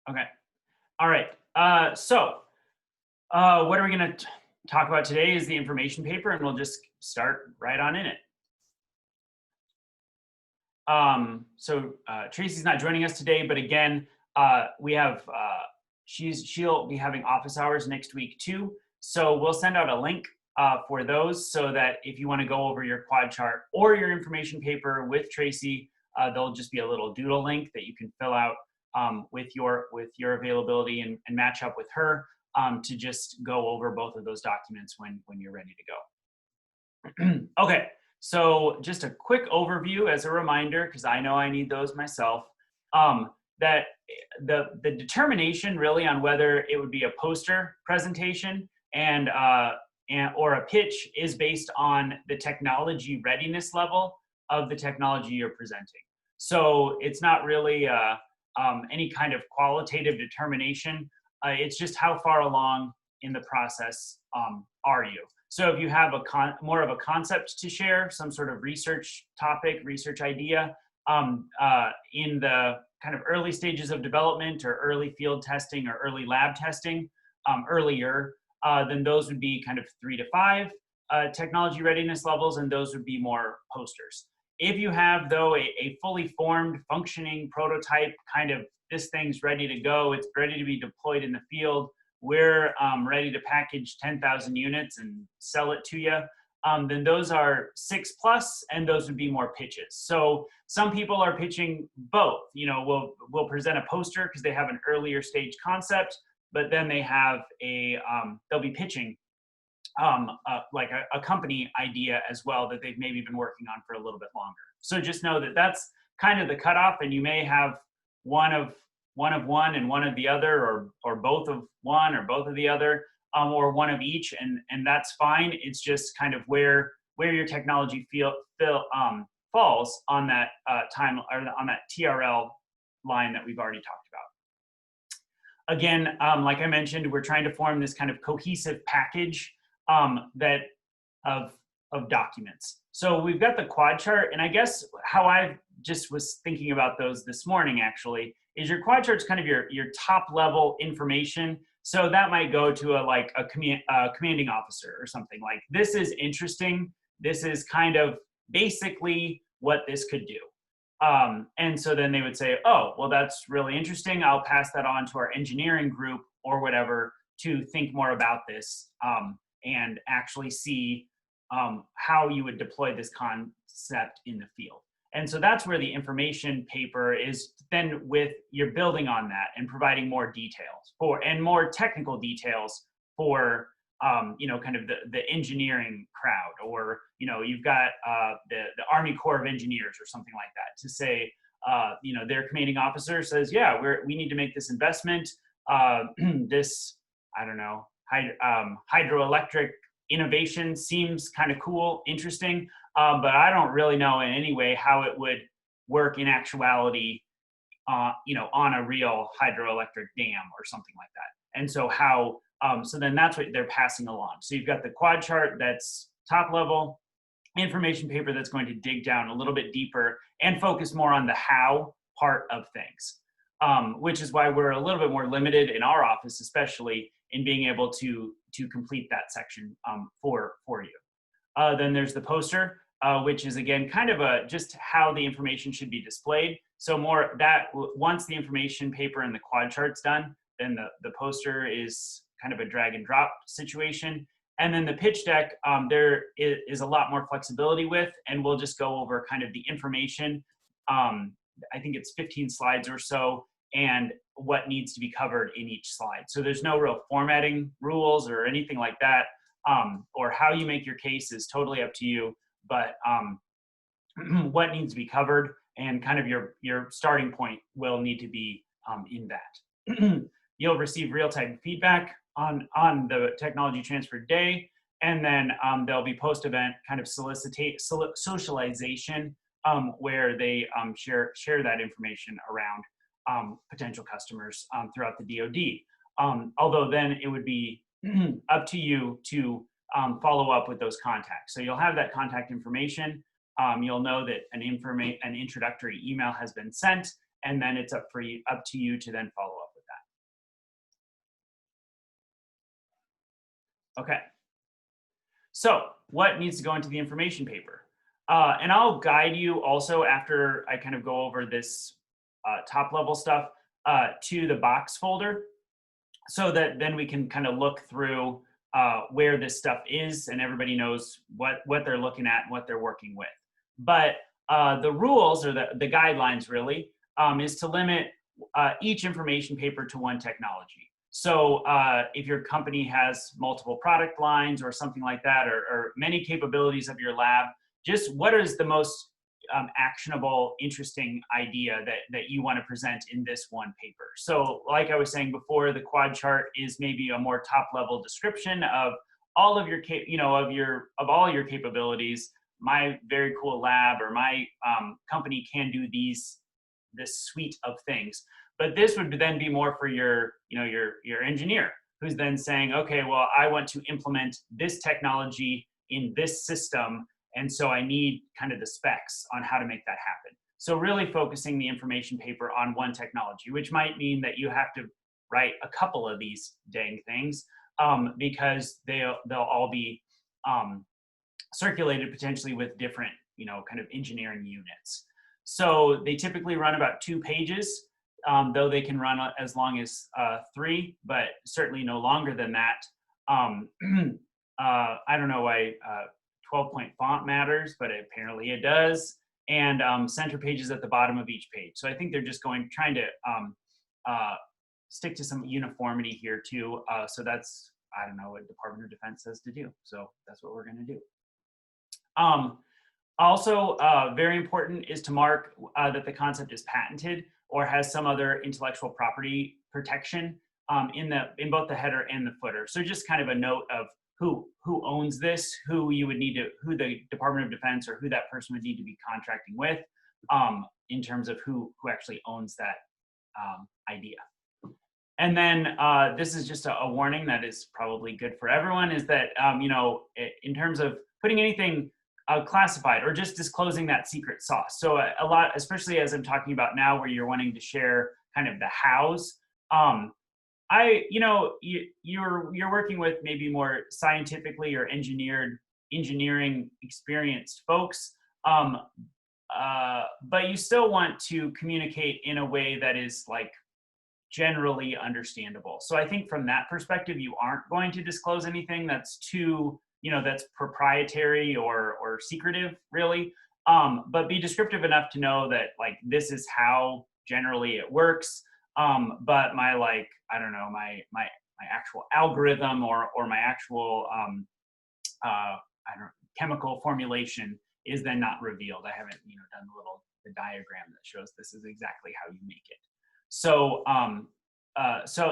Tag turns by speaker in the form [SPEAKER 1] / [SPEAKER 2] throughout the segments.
[SPEAKER 1] Okay. All right. What are we going to talk about today is the information paper, and we'll just start right on in it. Tracy's not joining us today, but again, we have she'll be having office hours next week too. So we'll send out a link for those, so that if you want to go over your quad chart or your information paper with Tracy, there'll just be a little doodle link that you can fill out with your availability and match up with her to just go over both of those documents when you're ready to go. Okay. So just a quick overview as a reminder, because I know I need those myself, that the determination really on whether it would be a poster presentation or a pitch is based on the technology readiness level of the technology you're presenting. So it's not really any kind of qualitative determination. It's just how far along in the process are you. So if you have more of a concept to share, some sort of research topic, research idea in the kind of early stages of development or early field testing or early lab testing earlier, then those would be kind of 3 to 5 technology readiness levels, and those would be more posters. If you have, though, a fully formed, functioning prototype, kind of this thing's ready to go, it's ready to be deployed in the field, we're ready to package 10,000 units and sell it to you, then those are 6+, and those would be more pitches. So some people are pitching both. You know, we'll present a poster because they have an earlier stage concept, but then they have they'll be pitching like a company idea as well that they've maybe been working on for a little bit longer. So just know that that's kind of the cutoff, and you may have one of one and one of the other, or both of one or both of the other, or one of each, and that's fine. It's just kind of where your technology falls on that time, or on that TRL line that we've already talked about. Again, like I mentioned, we're trying to form this kind of cohesive package that of documents. So we've got the quad chart, and I guess how I just was thinking about those this morning actually is your quad chart's kind of your top level information. So that might go to a commanding officer or something like, this is interesting. This is kind of basically what this could do. And so then they would say, oh, well, that's really interesting. I'll pass that on to our engineering group or whatever to think more about this and actually see how you would deploy this concept in the field. And so that's where the information paper is then you're building on that and providing more details and more technical details for kind of the engineering crowd, or you've got the Army Corps of Engineers or something like that to say, their commanding officer says, yeah, we need to make this investment. This, I don't know, hydroelectric innovation seems kind of cool, interesting, but I don't really know in any way how it would work in actuality, on a real hydroelectric dam or something like that. And so so then that's what they're passing along. So you've got the quad chart that's top level, information paper that's going to dig down a little bit deeper and focus more on the how part of things, which is why we're a little bit more limited in our office, especially in being able to complete that section for you. Then there's the poster, which is again kind of just how the information should be displayed. So more that once the information paper and the quad chart's done, then the poster is kind of a drag and drop situation. And then the pitch deck, there is a lot more flexibility with, and we'll just go over kind of the information. I think it's 15 slides or so, and what needs to be covered in each slide. So there's no real formatting rules or anything like that, or how you make your case is totally up to you. But what needs to be covered and kind of your starting point will need to be in that. You'll receive real-time feedback on the technology transfer day, and then there'll be post-event kind of socialization where they share that information around potential customers throughout the DoD. Although then it would be up to you to follow up with those contacts. So you'll have that contact information. You'll know that an introductory email has been sent, and then it's up to you to then follow up with that. Okay. So what needs to go into the information paper? And I'll guide you also after I kind of go over this top level stuff to the box folder, so that then we can kind of look through where this stuff is and everybody knows what they're looking at and what they're working with. But the rules, or the guidelines really, is to limit each information paper to one technology. So if your company has multiple product lines or something like that, or many capabilities of your lab, just what is the most actionable, interesting idea that you want to present in this one paper. So like I was saying before, the quad chart is maybe a more top level description of all of your, of all your capabilities. My very cool lab or my company can do this suite of things. But this would then be more for your engineer, who's then saying, okay, well, I want to implement this technology in this system, and so I need kind of the specs on how to make that happen. So really focusing the information paper on one technology, which might mean that you have to write a couple of these dang things, because they'll all be circulated potentially with different, kind of engineering units. So they typically run about 2 pages, though they can run as long as 3, but certainly no longer than that. I don't know why 12-point font matters, but apparently it does. And center pages at the bottom of each page. So I think they're just trying to stick to some uniformity here too. So that's, I don't know what Department of Defense says to do. So that's what we're going to do. Also, very important is to mark that the concept is patented or has some other intellectual property protection in both the header and the footer. So just kind of a note of who owns this, who the Department of Defense or who that person would need to be contracting with, in terms of who actually owns that idea. And then this is just a warning that is probably good for everyone, is that in terms of putting anything classified or just disclosing that secret sauce. So a lot, especially as I'm talking about now, where you're wanting to share kind of the hows. You're working with maybe more scientifically or engineering experienced folks, but you still want to communicate in a way that is like generally understandable. So I think from that perspective, you aren't going to disclose anything that's too, that's proprietary or secretive, really. But be descriptive enough to know that like this is how generally it works. But my my actual algorithm or my actual chemical formulation is then not revealed. I haven't done the diagram that shows this is exactly how you make it. So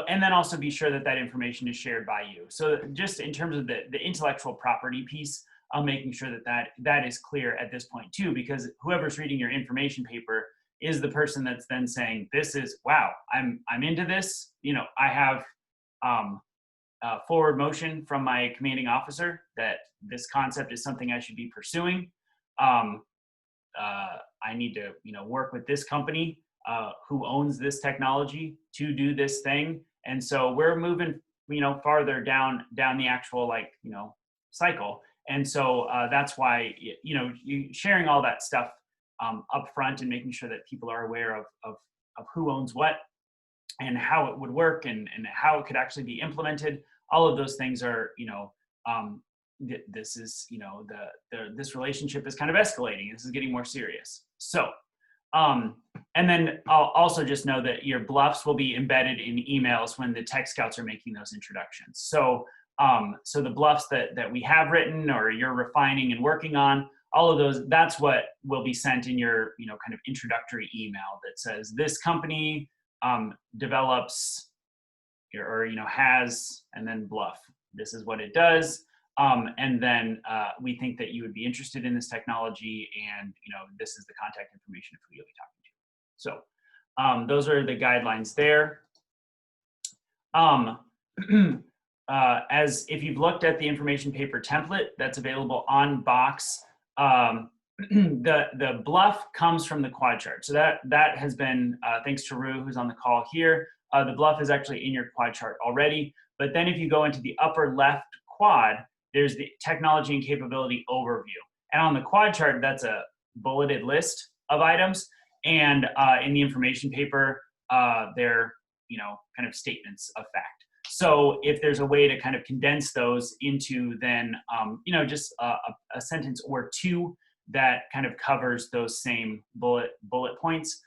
[SPEAKER 1] and then also be sure that information is shared by you. So just in terms of the intellectual property piece, making sure that is clear at this point too, because whoever's reading your information paper is the person that's then saying, this is, wow, I'm into this. I have forward motion from my commanding officer that this concept is something I should be pursuing. I need to, work with this company who owns this technology to do this thing. And so we're moving, farther down the actual cycle. And so that's why, you sharing all that stuff up front and making sure that people are aware of who owns what and how it would work and how it could actually be implemented. All of those things are, this is, this relationship is kind of escalating. This is getting more serious. So, and then I'll also just know that your BLUFs will be embedded in emails when the tech scouts are making those introductions. So, so the BLUFs that we have written or you're refining and working on, all of those, that's what will be sent in your, kind of introductory email that says this company develops or has, and then BLUF. This is what it does. And then we think that you would be interested in this technology, and this is the contact information of who you'll be talking to. So those are the guidelines there. As if you've looked at the information paper template that's available on Box, the BLUF comes from the quad chart. So that has been, thanks to Rue, who's on the call here, the BLUF is actually in your quad chart already. But then if you go into the upper left quad, there's the technology and capability overview. And on the quad chart, that's a bulleted list of items. And in the information paper, they're, kind of statements of fact. So if there's a way to kind of condense those into then, just a sentence or two that kind of covers those same bullet points,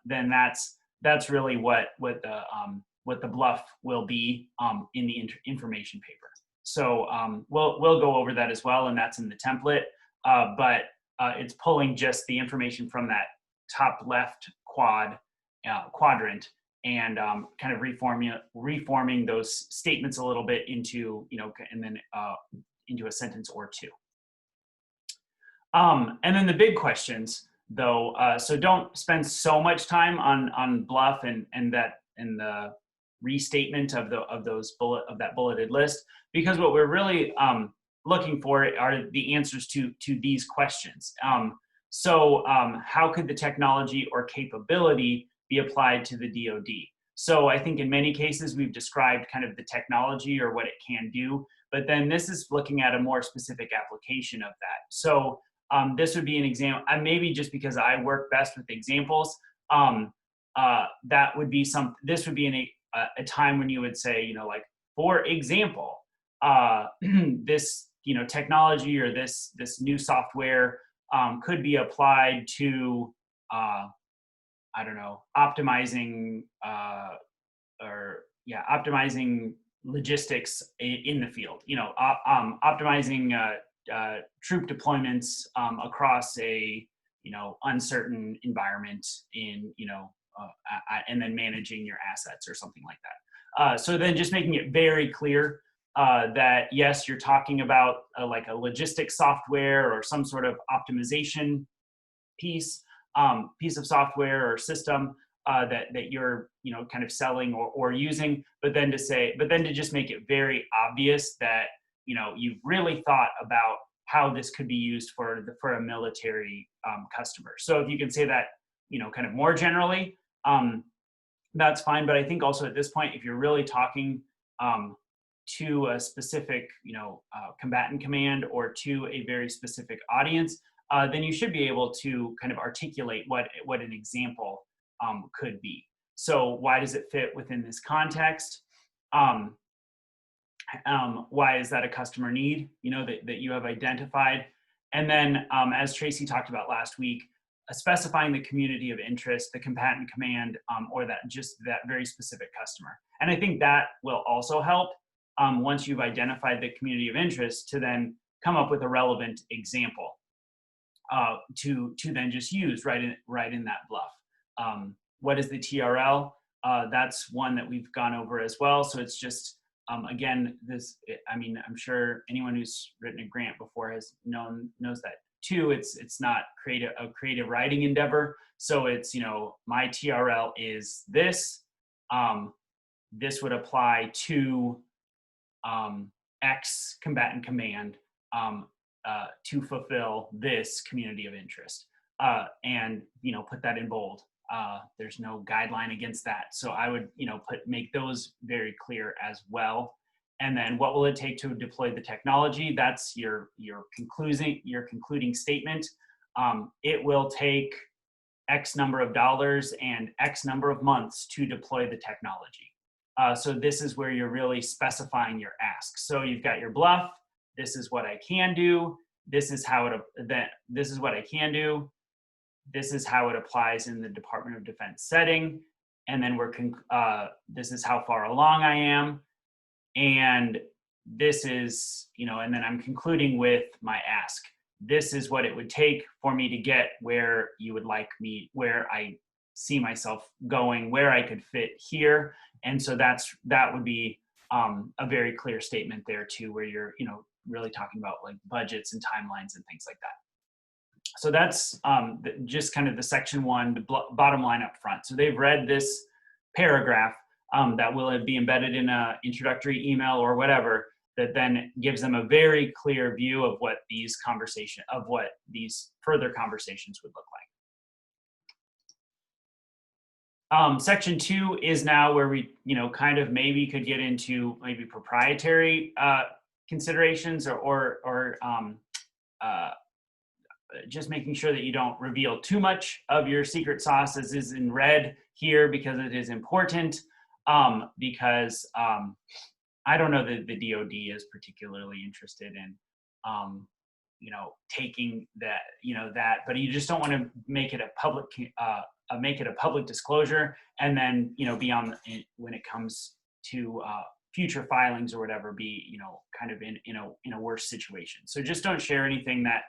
[SPEAKER 1] then that's really what the BLUF will be in the information paper. So we'll go over that as well, and that's in the template. But it's pulling just the information from that top left quadrant and kind of reforming those statements a little bit into, and then into a sentence or two. And then the big questions, though, so don't spend so much time on BLUF and the restatement of that bulleted list, because what we're really looking for are the answers to these questions. So how could the technology or capability be applied to the DoD? So I think in many cases we've described kind of the technology or what it can do, but then this is looking at a more specific application of that. So this would be an example, maybe just because I work best with examples, that would be this would be a time when you would say, like, for example, this, technology or this new software could be applied to, I don't know, optimizing optimizing logistics in the field, optimizing troop deployments across a, uncertain environment in, and then managing your assets or something like that. So then just making it very clear that yes, you're talking about like a logistics software or some sort of optimization piece of software or system that you're, kind of selling or using, but then to just make it very obvious that, you've really thought about how this could be used for a military customer. So if you can say that, kind of more generally, that's fine. But I think also at this point, if you're really talking to a specific, combatant command or to a very specific audience, then you should be able to kind of articulate what an example could be. So why does it fit within this context? Why is that a customer need, that you have identified? And then as Tracy talked about last week, specifying the community of interest, the combatant command, or that very specific customer. And I think that will also help once you've identified the community of interest to then come up with a relevant example to then just use right in that BLUF. What is the TRL? That's one that we've gone over as well. So it's just, again, I'm sure anyone who's written a grant before knows that too. It's not a creative writing endeavor. So it's, my TRL is this. This would apply to X combatant command to fulfill this community of interest, and put that in bold. There's no guideline against that, so I would make those very clear as well. And then what will it take to deploy the technology? That's your concluding statement. It will take X number of dollars and X number of months to deploy the technology. So this is where you're really specifying your ask. So you've got your BLUF. This is what I can do. This is how this is what I can do. This is how it applies in the Department of Defense setting. And then this is how far along I am. And this is, and then I'm concluding with my ask. This is what it would take for me to get where you would like me, where I see myself going, where I could fit here. And so that would be a very clear statement there too, where you're, really talking about like budgets and timelines and things like that. So that's just kind of the section one, the bottom line up front. So they've read this paragraph that will be embedded in an introductory email or whatever, that then gives them a very clear view of what these further conversations would look like. Section two is now where we, kind of maybe could get into maybe proprietary considerations just making sure that you don't reveal too much of your secret sauce, as is in red here, because it is important. Because I don't know that the DoD is particularly interested in, you know, taking that, but you just don't want to make it a public disclosure, and then, when it comes to future filings or whatever, be, kind of in a worse situation. So just don't share anything that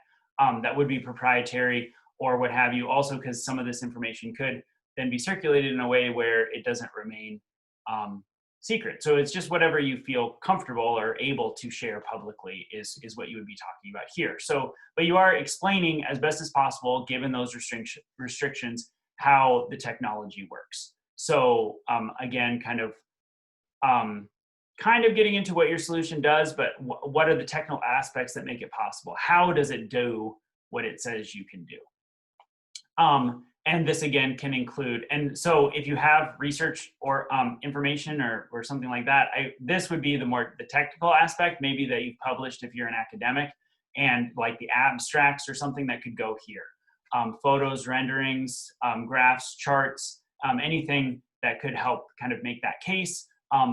[SPEAKER 1] that would be proprietary or what have you. Also, because some of this information could then be circulated in a way where it doesn't remain secret. So it's just whatever you feel comfortable or able to share publicly is what you would be talking about here. So, but you are explaining as best as possible, given those restrictions, how the technology works. So again, kind of getting into what your solution does, but what are the technical aspects that make it possible? How does it do what it says you can do? And this again can include, and so if you have research or information or something like that, this would be the technical aspect, maybe that you've published if you're an academic, and like the abstracts or something that could go here. Photos, renderings, graphs, charts, anything that could help kind of make that case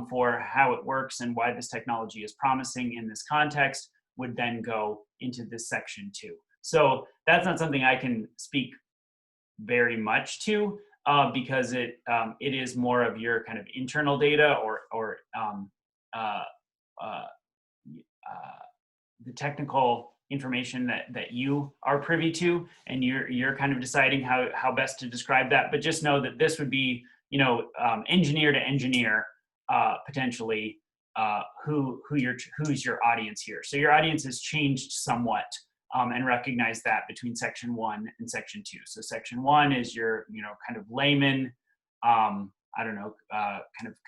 [SPEAKER 1] for how it works and why this technology is promising in this context would then go into this section too. So that's not something I can speak very much to because it is more of your kind of internal data or the technical information that you are privy to, and you're kind of deciding how best to describe that. But just know that this would be, engineer to engineer potentially who's your audience here. So your audience has changed somewhat. And recognize that between section 1 and section 2. So section 1 is your, kind of layman, kind of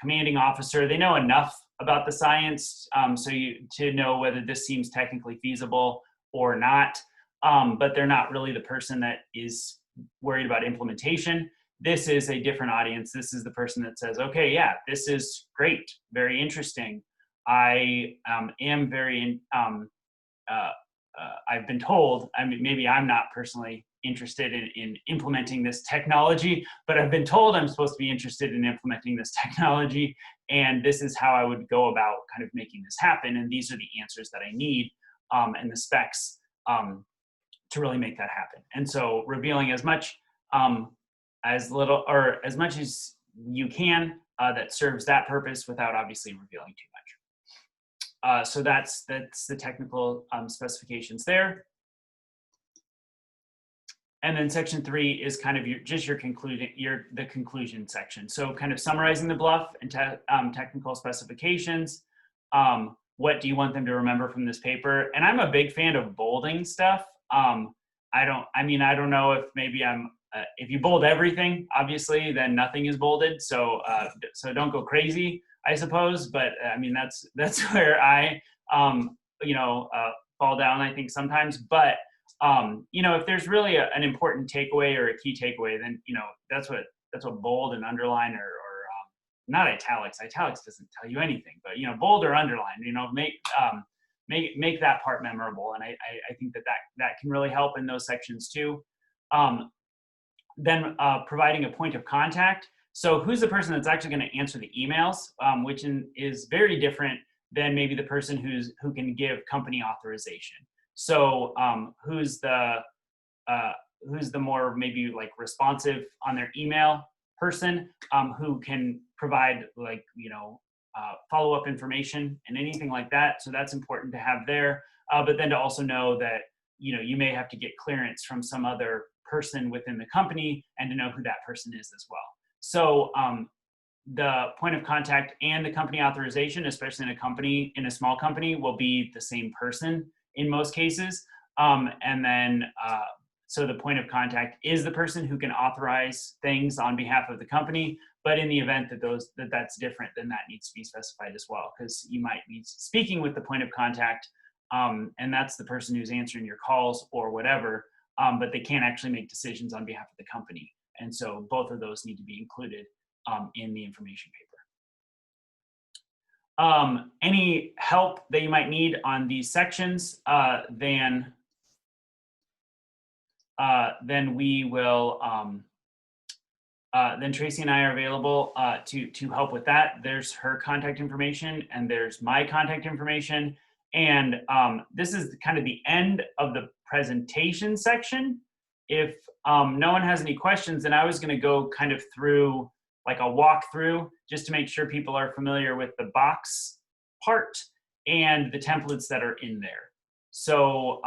[SPEAKER 1] commanding officer. They know enough about the science to know whether this seems technically feasible or not, but they're not really the person that is worried about implementation. This is a different audience. This is the person that says, okay, yeah, this is great, very interesting. I am very I've been told, maybe I'm not personally interested in implementing this technology, but I've been told I'm supposed to be interested in implementing this technology, and this is how I would go about kind of making this happen, and these are the answers that I need and the specs to really make that happen. And so revealing as much as little or as much as you can that serves that purpose without obviously revealing too much. So that's the technical specifications there. And then section 3 is kind of the conclusion section. So kind of summarizing the BLUF and technical specifications. What do you want them to remember from this paper? And I'm a big fan of bolding stuff. I don't know if maybe if you bold everything, obviously, then nothing is bolded. So don't go crazy, I suppose. But that's where I fall down, I think, sometimes. But if there's really an important takeaway or a key takeaway, then that's what bold and underline or not italics. Italics doesn't tell you anything, but bold or underline. Make that part memorable, and I think that can really help in those sections too. Then providing a point of contact. So who's the person that's actually going to answer the emails, which is very different than maybe the person who can give company authorization. So who's the more maybe like responsive on their email person who can provide follow-up information and anything like that. So that's important to have there. But then to also know that you may have to get clearance from some other person within the company and to know who that person is as well. So the point of contact and the company authorization, especially in a small company, will be the same person in most cases. And then so the point of contact is the person who can authorize things on behalf of the company. But in the event that that's different, then that needs to be specified as well, because you might be speaking with the point of contact, and that's the person who's answering your calls or whatever, but they can't actually make decisions on behalf of the company. And so both of those need to be included in the information Any help that you might need on these sections, then we will, then Tracy and I are available to help with that. There's her contact information and there's my contact information. And this is kind of the end of the presentation section. If no one has any questions, then I was going to go kind of through like a walkthrough just to make sure people are familiar with the box part and the templates that are in there. So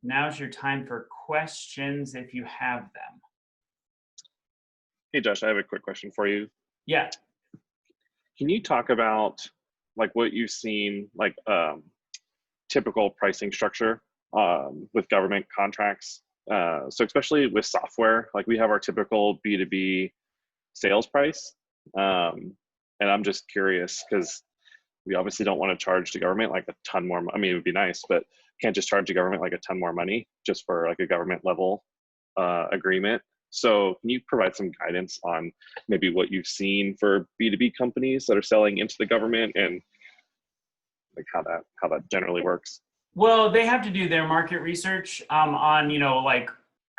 [SPEAKER 1] now's your time for questions if you have them.
[SPEAKER 2] Hey, Josh, I have a quick question for you.
[SPEAKER 1] Yeah.
[SPEAKER 2] Can you talk about like what you've seen, like typical pricing structure with government contracts? So especially with software, like we have our typical B2B sales price. And I'm just curious because we obviously don't want to charge the government like a ton more. I mean, it would be nice, but can't just charge the government like a ton more money just for like a government level agreement. So can you provide some guidance on maybe what you've seen for B2B companies that are selling into the government and like how that generally works?
[SPEAKER 1] Well, they have to do their market research on, like,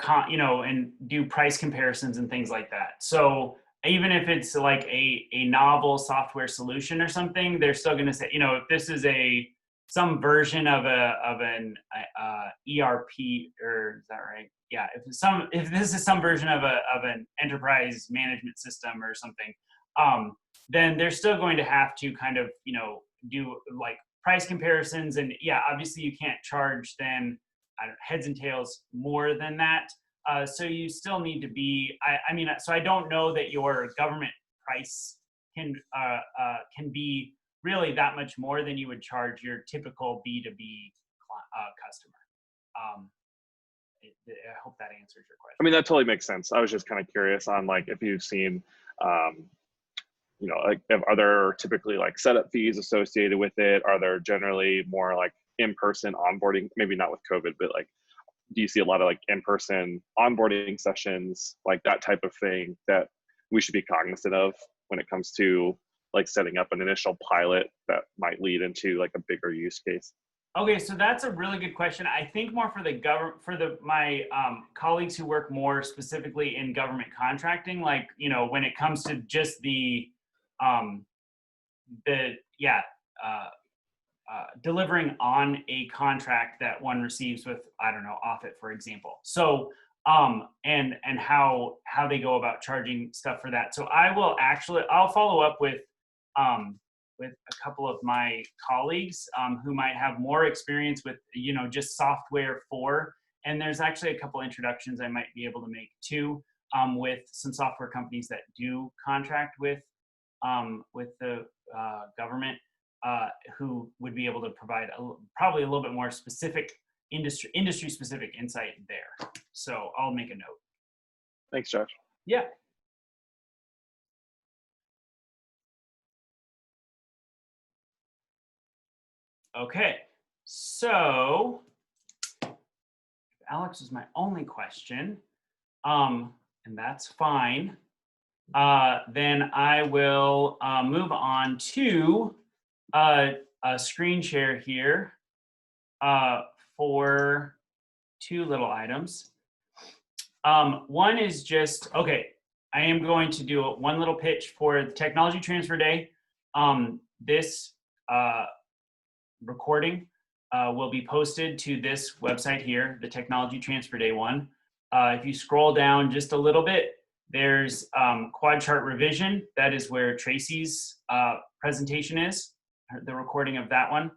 [SPEAKER 1] and do price comparisons and things like that. So even if it's like a novel software solution or something, they're still going to say, if this is some version of an ERP, or is that right? Yeah, if this is some version of an enterprise management system or something, then they're still going to have to kind of do like price comparisons, and yeah, obviously you can't charge then heads and tails more than that. So you still need to be. So I don't know that your government price can be really that much more than you would charge your typical B2B customer. I hope that answers your question.
[SPEAKER 2] I mean, that totally makes sense. I was just kind of curious on like if you've seen, like are there typically like setup fees associated with it? Are there generally more like in-person onboarding? Maybe not with COVID, but like, do you see a lot of like in-person onboarding sessions, like that type of thing that we should be cognizant of when it comes to like setting up an initial pilot that might lead into like a bigger use case?
[SPEAKER 1] Okay, so that's a really good question. I think more for the my colleagues who work more specifically in government contracting, like when it comes to just delivering on a contract that one receives with, I don't know, Offutt, for example. So and how they go about charging stuff for that. So I'll follow up with a couple of my colleagues who might have more experience with, just software and there's actually a couple introductions I might be able to make too with some software companies that do contract with the government who would be able to provide probably a little bit more specific industry specific insight there. So I'll make a note.
[SPEAKER 2] Thanks, Josh.
[SPEAKER 1] Yeah. Okay, so Alex is my only question, and that's fine. Then I will move on to a screen share here for two little items. One is just, okay, I am going to do one little pitch for the Technology Transfer Day. This recording will be posted to this website here, the Technology Transfer Day one. If you scroll down just a little bit, there's quad chart revision. That is where Tracy's presentation is, the recording of that one.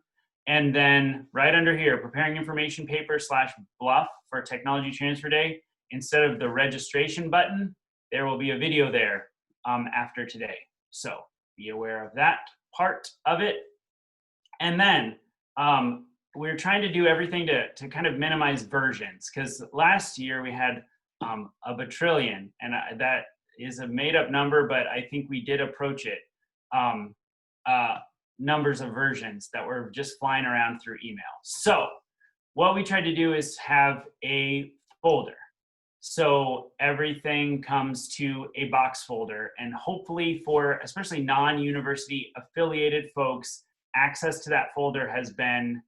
[SPEAKER 1] And then right under here, preparing information paper / BLUF for Technology Transfer Day. Instead of the registration button, there will be a video there after today. So be aware of that part of it. And then we're trying to do everything to kind of minimize versions, because last year we had a bajillion, and that is a made up number, but I think we did approach it, numbers of versions that were just flying around through email. So what we tried to do is have a folder. So everything comes to a box folder, and hopefully for especially non-university affiliated folks, access to that folder has been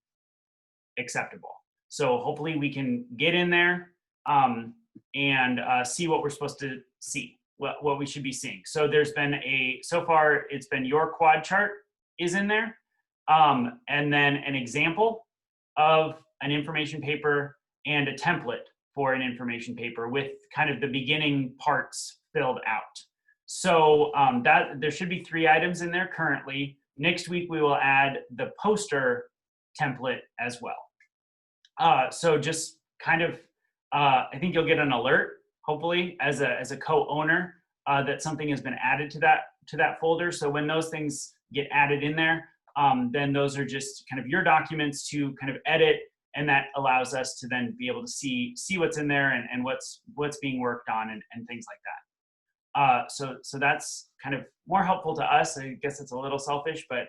[SPEAKER 1] acceptable. So hopefully we can get in there and see what we're supposed to see, what we should be seeing. So there's been so far it's been your quad chart is in there, and then an example of an information paper and a template for an information paper with kind of the beginning parts filled out. So that there should be 3 items in there currently. Next week we will add the poster template as well. So just kind of, I think you'll get an alert, hopefully, as a co-owner, that something has been added to that folder. So when those things get added in there, then those are just kind of your documents to kind of edit, and that allows us to then be able to see what's in there and what's being worked on and things like that. So that's kind of more helpful to us. I guess it's a little selfish, but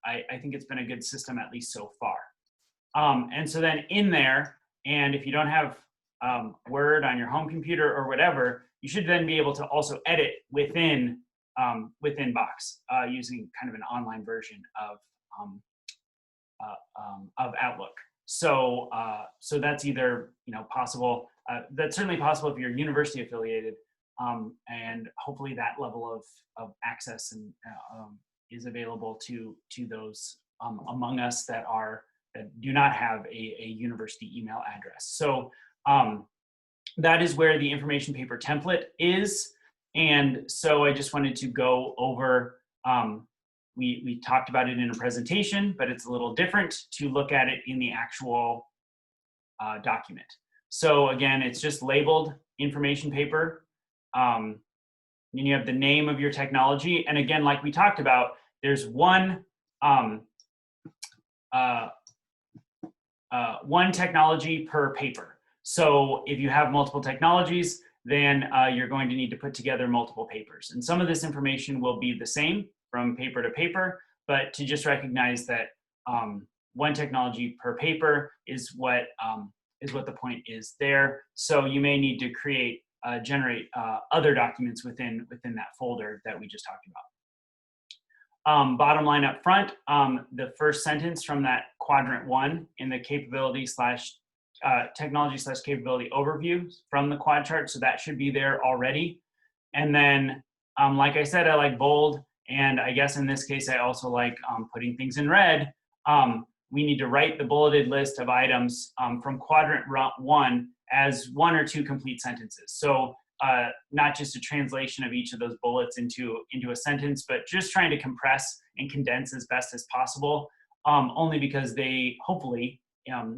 [SPEAKER 1] I think it's been a good system, at least so far. And so then in there, and if you don't have Word on your home computer or whatever, you should then be able to also edit within Box using kind of an online version of Outlook. So that's either possible. That's certainly possible if you're university affiliated, and hopefully that level of access and is available to those among us that do not have a university email address. So that is where the information paper template is. And so I just wanted to go over, we talked about it in a presentation, but it's a little different to look at it in the actual document. So again, it's just labeled information paper. Then you have the name of your technology. And again, like we talked about, there's one technology per paper. So if you have multiple technologies, then you're going to need to put together multiple papers. And some of this information will be the same from paper to paper, but to just recognize that one technology per paper is what the point is there. So you may need to generate other documents within that folder that we just talked about. Bottom line up front, the first sentence from that quadrant 1 in the technology/capability overview from the quad chart. So that should be there already. And then, like I said, I like bold. And I guess in this case, I also like putting things in red. We need to write the bulleted list of items from quadrant 1 as 1 or 2 complete sentences. So not just a translation of each of those bullets into a sentence, but just trying to compress and condense as best as possible, only because hopefully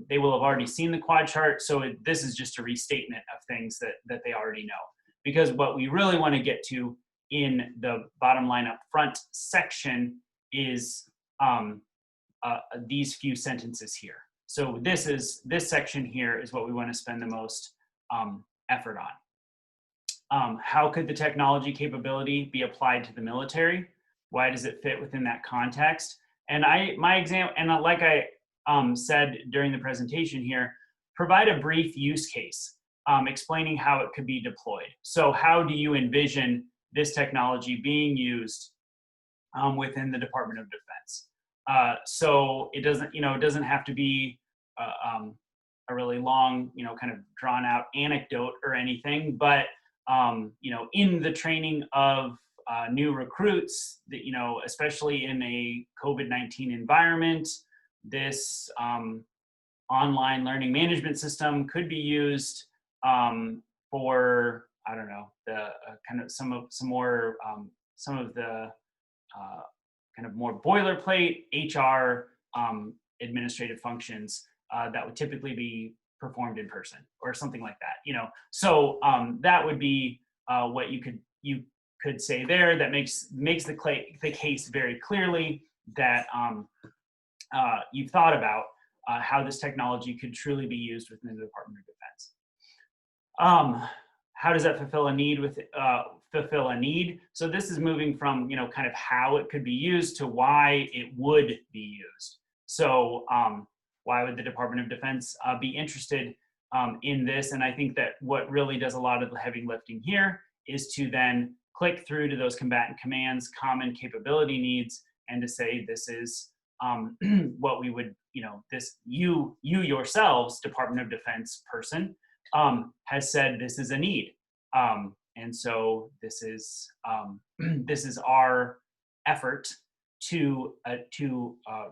[SPEAKER 1] they will have already seen the quad chart. So this is just a restatement of things that they already know. Because what we really want to get to in the bottom line up front section is these few sentences here. So this section here is what we want to spend the most effort on. How could the technology capability be applied to the military? Why does it fit within that context? And like I said during the presentation here, provide a brief use case explaining how it could be deployed. So how do you envision this technology being used within the Department of Defense? So it doesn't have to be a really long, kind of drawn out anecdote or anything, but in the training of new recruits, that especially in a COVID-19 environment, this online learning management system could be used for, I don't know, the kind of some of the kind of more boilerplate HR administrative functions that would typically be performed in person or something like that. So that would be what you could say there. That makes the case very clearly that you've thought about how this technology could truly be used within the Department of Defense. How does that fulfill a need? So this is moving from kind of how it could be used to why it would be used. So why would the Department of Defense be interested in this. And I think that what really does a lot of the heavy lifting here is to then click through to those combatant commands, common capability needs, and to say, this is what we would, this you yourselves, Department of Defense person, has said this is a need. And so this is this is our effort to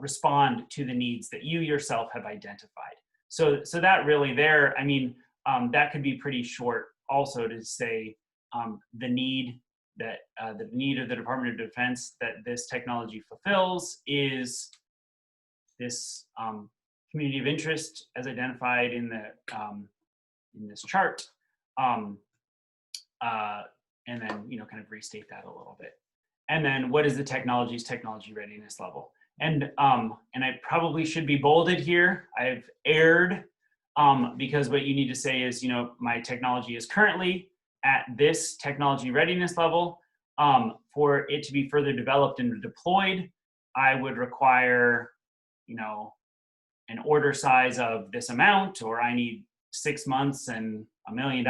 [SPEAKER 1] respond to the needs that you yourself have identified. So that really there, I mean, that could be pretty short also to say the need that the need of the Department of Defense that this technology fulfills is this community of interest as identified in the in this chart, and then kind of restate that a little bit. And then what is the technology readiness level? And I probably should be bolded here. I've erred because what you need to say is, my technology is currently at this technology readiness level. For it to be further developed and deployed, I would require, an order size of this amount, or I need 6 months and $1 million.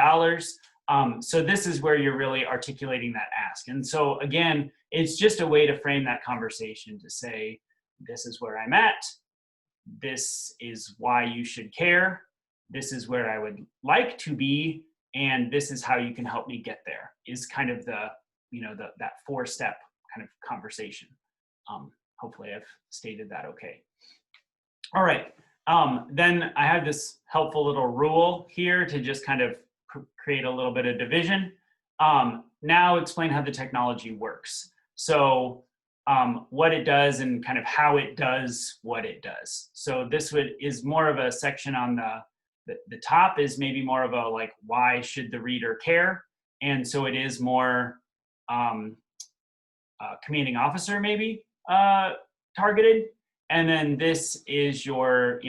[SPEAKER 1] So this is where you're really articulating that ask. And so again, it's just a way to frame that conversation to say, this is where I'm at. This is why you should care. This is where I would like to be. And this is how you can help me get there, is kind of the, that 4-step kind of conversation. Hopefully I've stated that okay. All right. Then I have this helpful little rule here to just kind of create a little bit of division. Now explain how the technology works. So what it does and kind of how it does what it does. So this is more of a section on the top is maybe more of a like, why should the reader care? And so it is more commanding officer maybe targeted. And then this is your,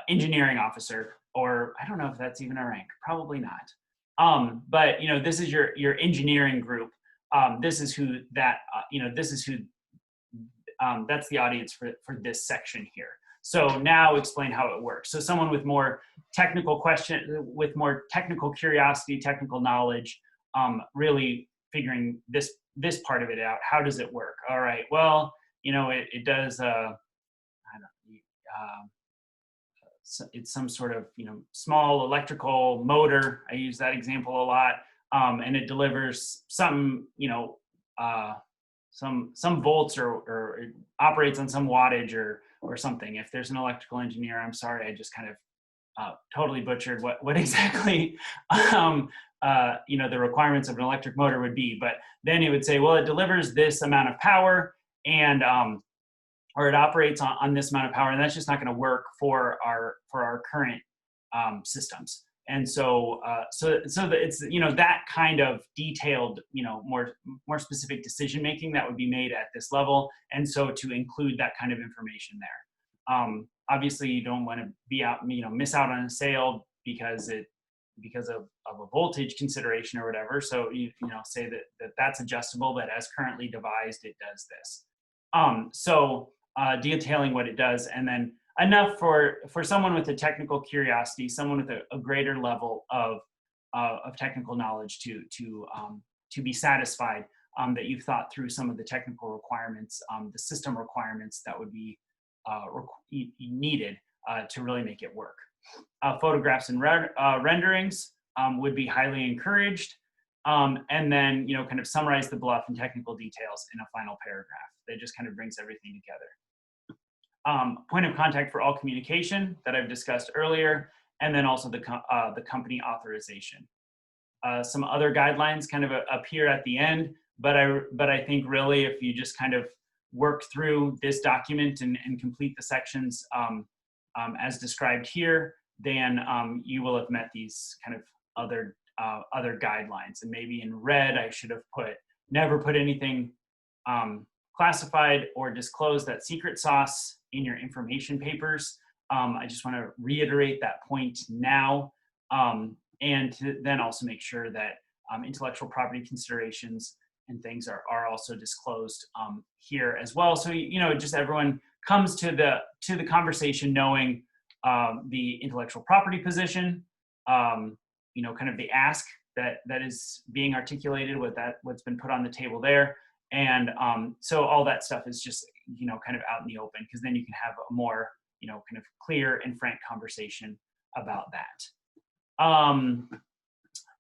[SPEAKER 1] engineering officer, or I don't know if that's even a rank, probably not. But, this is your engineering group. This is who that, this is who, that's the audience for this section here. So now explain how it works. So someone with more technical with more technical curiosity, technical knowledge, really figuring this part of it out. How does it work? All right, well, it does, it's some sort of, small electrical motor. I use that example a lot. And it delivers some, some volts or it operates on some wattage or something. If there's an electrical engineer, I'm sorry, I just kind of totally butchered what exactly, the requirements of an electric motor would be. But then it would say, well, it delivers this amount of power and, or it operates on this amount of power, and that's just not going to work for our current systems. And so, it's that kind of detailed, more specific decision making that would be made at this level, and so to include that kind of information there. Obviously, you don't want to be out, miss out on a sale because of a voltage consideration or whatever. So say that's adjustable, but as currently devised, it does this. Detailing what it does, and then enough for someone with a technical curiosity, someone with a greater level of technical knowledge to be satisfied that you've thought through some of the technical requirements, the system requirements that would be needed to really make it work. Photographs and renderings would be highly encouraged, and then kind of summarize the BLUF and technical details in a final paragraph. That just kind of brings everything together. Point of contact for all communication that I've discussed earlier, and then also the company authorization. Some other guidelines kind of appear at the end, but I think really if you just kind of work through this document and complete the sections as described here, then you will have met these kind of other guidelines. And maybe in red, I should have never put anything classified or disclosed that secret sauce in your information papers. I just want to reiterate that point now, and to then also make sure that intellectual property considerations and things are also disclosed here as well. So just everyone comes to the conversation knowing the intellectual property position, you know, kind of the ask that is being articulated with what's been put on the table there. And so all that stuff is just, you know, kind of out in the open, because then you can have a more, you know, kind of clear and frank conversation about that.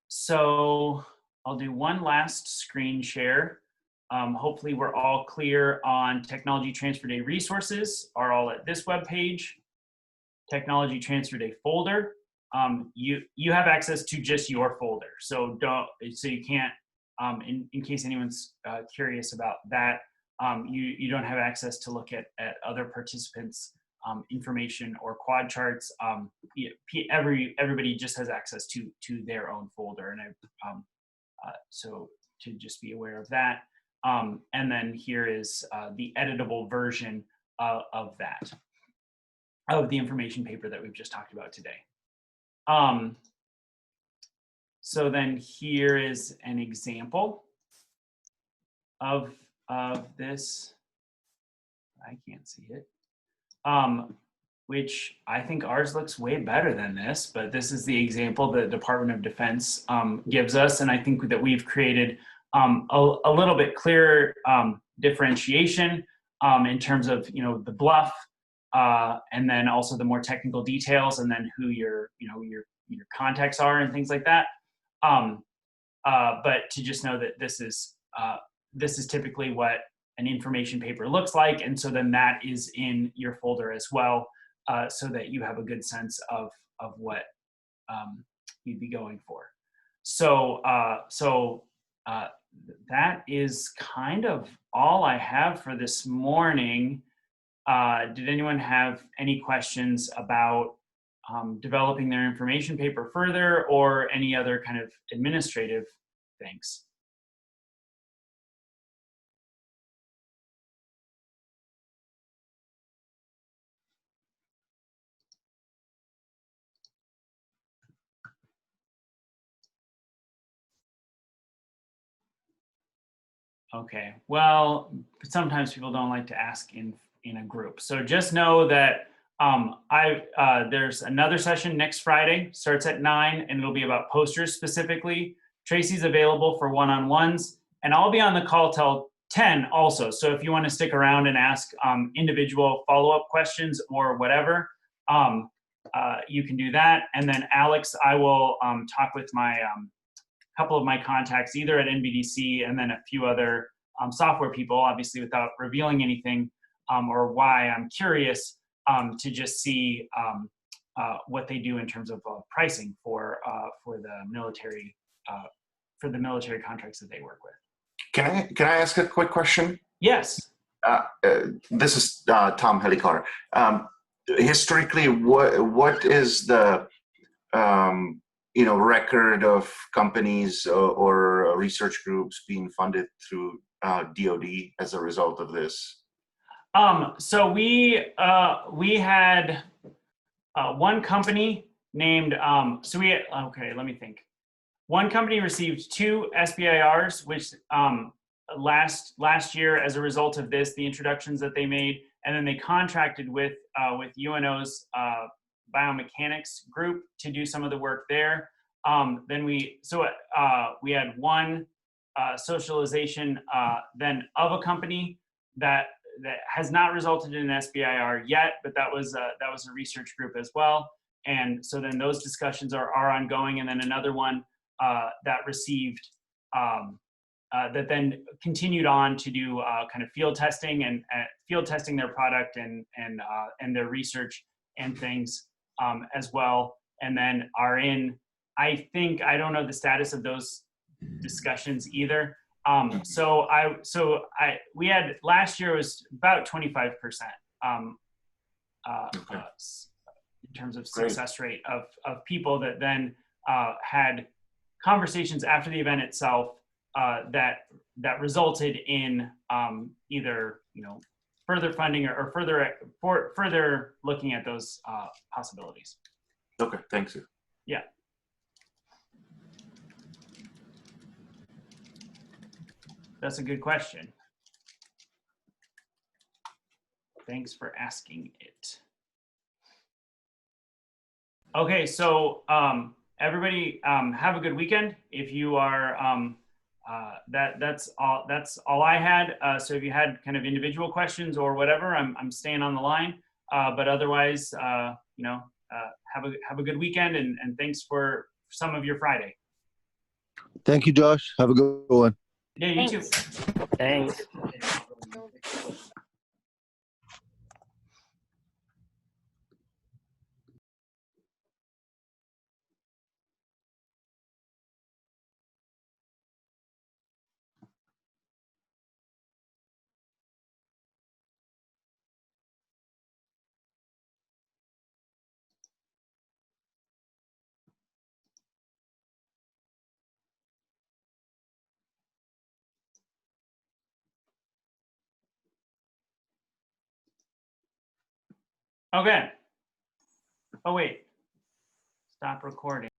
[SPEAKER 1] So I'll do one last screen share. Hopefully we're all clear on Technology Transfer Day resources are all at this web page. Technology Transfer Day folder. You have access to just your folder, so you can't. In case anyone's curious about that, you don't have access to look at other participants' information or quad charts. Everybody just has access to their own folder, and so to just be aware of that. And then here is the editable version of that, of the information paper that we've just talked about today. So then here is an example of this. I can't see it. Which I think ours looks way better than this, but this is the example the Department of Defense gives us, and I think that we've created a little bit clearer differentiation in terms of, you know, the BLUF, and then also the more technical details, and then who your contacts are and things like that. But to just know that this is typically what an information paper looks like, and so then that is in your folder as well, so that you have a good sense of what you'd be going for. So that is kind of all I have for this morning. Did anyone have any questions about developing their information paper further, or any other kind of administrative things? Okay, well, sometimes people don't like to ask in a group. So just know that there's another session next Friday, starts at 9, and it'll be about posters specifically. Tracy's available for one-on-ones, and I'll be on the call till 10 also. So if you want to stick around and ask individual follow-up questions or whatever, you can do that. And then Alex, I will talk with my couple of my contacts, either at NBDC and then a few other software people, obviously without revealing anything, or why I'm curious to just see what they do in terms of pricing for the military contracts that they work with.
[SPEAKER 3] Can I ask a quick question?
[SPEAKER 1] Yes.
[SPEAKER 3] This is Tom Helicar. Historically, what is the record of companies or research groups being funded through DoD as a result of this?
[SPEAKER 1] So we had one company named, okay, let me think. One company received 2 SBIRs, which last year as a result of this, the introductions that they made, and then they contracted with UNO's biomechanics group to do some of the work there. Then we had one socialization then of a company that has not resulted in an SBIR yet, but that was a research group as well. And so then those discussions are ongoing. And then another one that received that then continued on to do kind of field testing and field testing their product and their research and things as well. And then I don't know the status of those discussions either. We had last year was about 25% in terms of success rate of people that then had conversations after the event itself that resulted in either further funding or further looking at those possibilities.
[SPEAKER 3] Okay, thanks.
[SPEAKER 1] Yeah. That's a good question. Thanks for asking it. Okay, so everybody have a good weekend. If you are that's all I had. So if you had kind of individual questions or whatever, I'm staying on the line. But otherwise, you know, have a good weekend, and thanks for some of your Friday.
[SPEAKER 4] Thank you, Josh. Have a good one.
[SPEAKER 1] Yeah, you too.
[SPEAKER 5] Thanks.
[SPEAKER 1] Okay. Oh wait. Stop recording.